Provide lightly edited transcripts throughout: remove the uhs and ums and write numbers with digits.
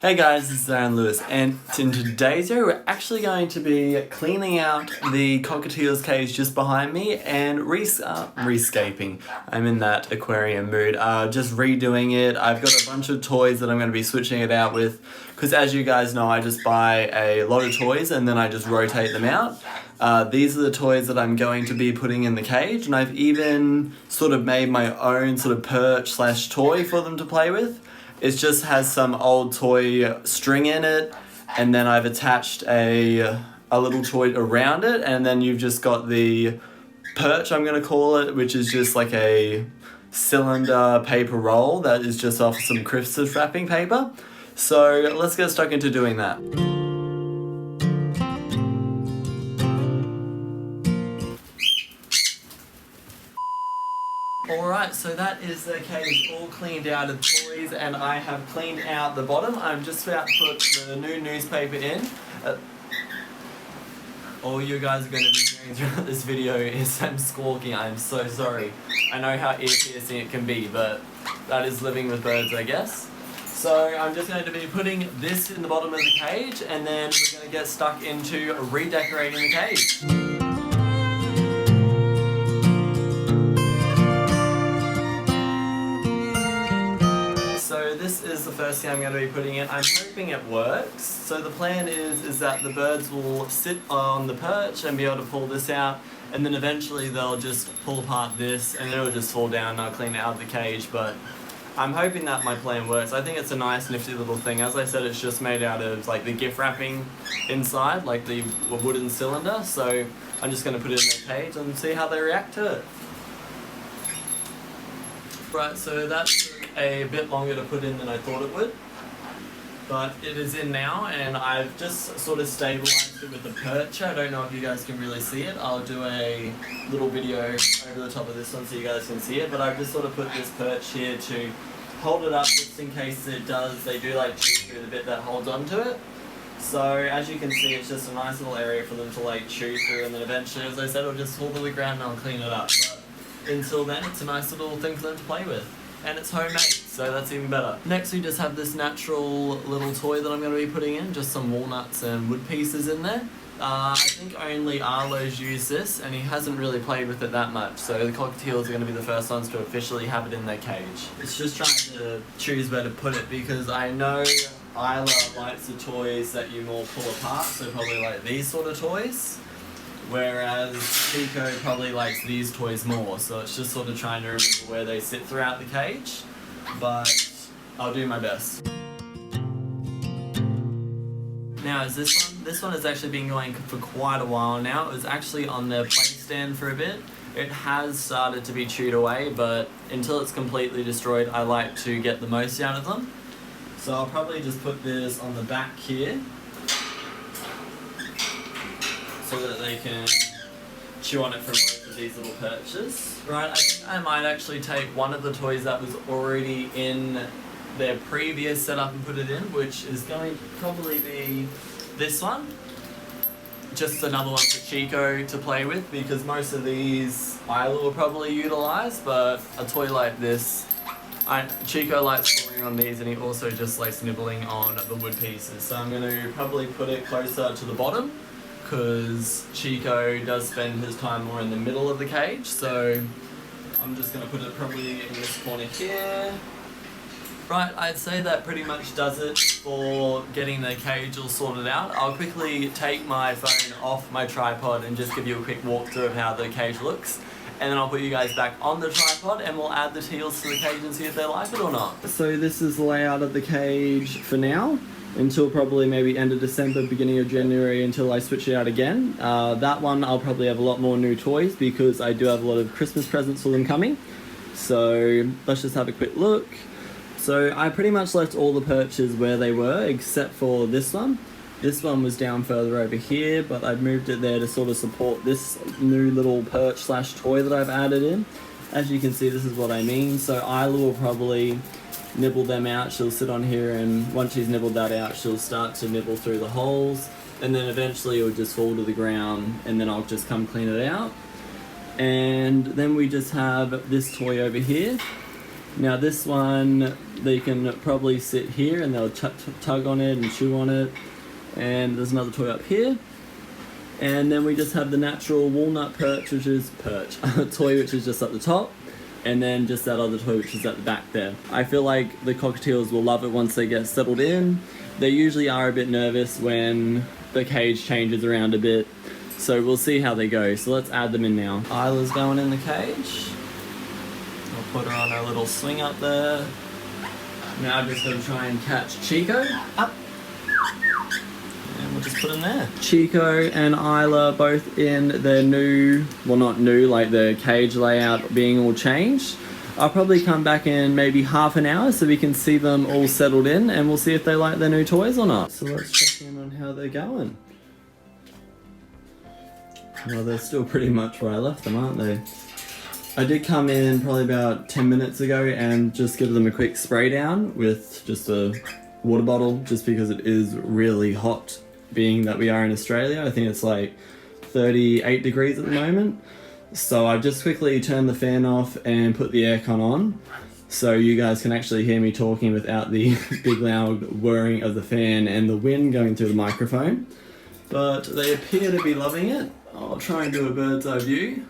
Hey guys, this is Aaron Lewis, and in today's video we're actually going to be cleaning out the Cockatiels cage just behind me and rescaping. I'm in that aquarium mood, just redoing it. I've got a bunch of toys that I'm going to be switching it out with, because as you guys know I just buy a lot of toys and then I just rotate them out. These are the toys that I'm going to be putting in the cage, and I've even sort of made my own sort of perch slash toy for them to play with. It just has some old toy string in it, and then I've attached a little toy around it, and then you've just got the perch, I'm going to call it, which is just like a cylinder paper roll that is just off some Christmas wrapping paper. So let's get stuck into doing that. Alright, so that is the cage all cleaned out of toys, and I have cleaned out the bottom. I'm just about to put the new newspaper in. All you guys are going to be hearing throughout this video is I'm squawking. I'm so sorry. I know how ear-piercing it can be, but that is living with birds, I guess. So I'm just going to be putting this in the bottom of the cage, and then we're going to get stuck into redecorating the cage. So this is the first thing I'm going to be putting in. I'm hoping it works. So the plan is that the birds will sit on the perch and be able to pull this out, and then eventually they'll just pull apart this and it'll just fall down and I'll clean it out of the cage. But I'm hoping that my plan works. I think it's a nice nifty little thing. As I said, it's just made out of like the gift wrapping inside, like the wooden cylinder. So I'm just going to put it in the cage and see how they react to it. Right, so that took a bit longer to put in than I thought it would, but it is in now, and I've just sort of stabilized it with the perch. I don't know if you guys can really see it. I'll do a little video over the top of this one so you guys can see it, but I've just sort of put this perch here to hold it up just in case they do like chew through the bit that holds onto it. So as you can see, it's just a nice little area for them to like chew through, and then eventually, as I said, it'll just fall to the ground and I'll clean it up. But until then, it's a nice little thing for them to play with. And it's homemade, so that's even better. Next we just have this natural little toy that I'm going to be putting in, just some walnuts and wood pieces in there. I think only Arlo's used this, and he hasn't really played with it that much, so the Cockatiels are going to be the first ones to officially have it in their cage. It's just trying to choose where to put it, because I know Isla likes the toys that you more pull apart, so probably like these sort of toys. Whereas Chico probably likes these toys more, so it's just sort of trying to remember where they sit throughout the cage, but I'll do my best. Now is this one has actually been going for quite a while now. It was actually on the play stand for a bit. It has started to be chewed away, but until it's completely destroyed, I like to get the most out of them. So I'll probably just put this on the back here, so that they can chew on it from both of these little perches. Right, I think I might actually take one of the toys that was already in their previous setup and put it in, which is going to probably be this one. Just another one for Chico to play with, because most of these Isla will probably utilise, but a toy like this, Chico likes pulling on these, and he also just likes nibbling on the wood pieces. So I'm going to probably put it closer to the bottom, because Chico does spend his time more in the middle of the cage, so I'm just going to put it probably in this corner here. Right, I'd say that pretty much does it for getting the cage all sorted out. I'll quickly take my phone off my tripod and just give you a quick walkthrough of how the cage looks, and then I'll put you guys back on the tripod and we'll add the teals to the cage and see if they like it or not. So this is the layout of the cage for now, until probably maybe end of December, beginning of January, until I switch it out again. That one I'll probably have a lot more new toys, because I do have a lot of Christmas presents for them coming. So let's just have a quick look. So I pretty much left all the perches where they were, except for this one. This one was down further over here, but I've moved it there to sort of support this new little perch slash toy that I've added in. As you can see, this is what I mean. So Isla will probably nibble them out. She'll sit on here, and once she's nibbled that out, she'll start to nibble through the holes, and then eventually it'll just fall to the ground, and then I'll just come clean it out. And then we just have this toy over here. Now this one, they can probably sit here and they'll tug on it and chew on it. And there's another toy up here. And then we just have the natural walnut perch, which is toy, which is just at the top. And then just that other toy, which is at the back there. I feel like the Cockatiels will love it once they get settled in. They usually are a bit nervous when the cage changes around a bit. So we'll see how they go. So let's add them in now. Isla's going in the cage. We'll put her on her little swing up there. Now I'm just going to try and catch Chico up. And we'll just put him there. Chico and Isla both in their new, well not new, like the cage layout being all changed. I'll probably come back in maybe half an hour so we can see them all settled in and we'll see if they like their new toys or not. So let's check in on how they're going. Well, they're still pretty much where I left them, aren't they? I did come in probably about 10 minutes ago and just give them a quick spray down with just a water bottle, just because it is really hot, being that we are in Australia. I think it's like 38 degrees at the moment. So I've just quickly turned the fan off and put the aircon on, so you guys can actually hear me talking without the big loud whirring of the fan and the wind going through the microphone. But they appear to be loving it. I'll try and do a bird's eye view,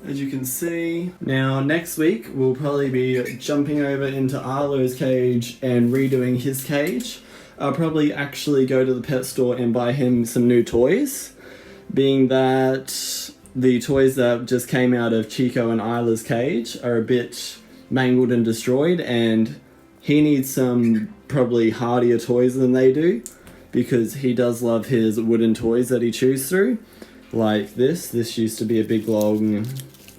as you can see. Now next week we'll probably be jumping over into Arlo's cage and redoing his cage. I'll probably actually go to the pet store and buy him some new toys, being that the toys that just came out of Chico and Isla's cage are a bit mangled and destroyed, and he needs some probably hardier toys than they do, because he does love his wooden toys that he chews through. Like this. This used to be a big long,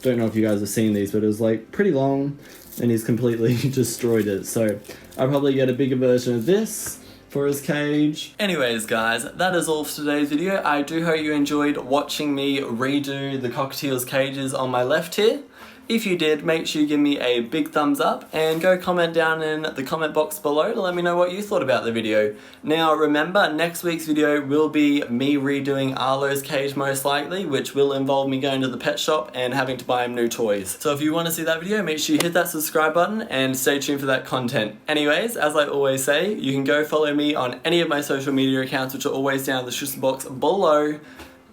don't know if you guys have seen these, but it was like pretty long and he's completely destroyed it. So I'll probably get a bigger version of this for his cage. Anyways guys, that is all for today's video. I do hope you enjoyed watching me redo the Cockatiels cages on my left here. If you did, make sure you give me a big thumbs up and go comment down in the comment box below to let me know what you thought about the video. Now remember, next week's video will be me redoing Arlo's cage most likely, which will involve me going to the pet shop and having to buy him new toys. So if you want to see that video, make sure you hit that subscribe button and stay tuned for that content. Anyways, as I always say, you can go follow me on any of my social media accounts, which are always down in the description box below.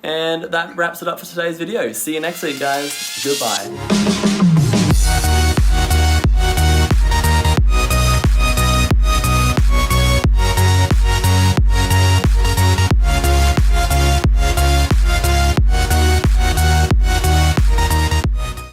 And that wraps it up for today's video. See you next week guys. Goodbye.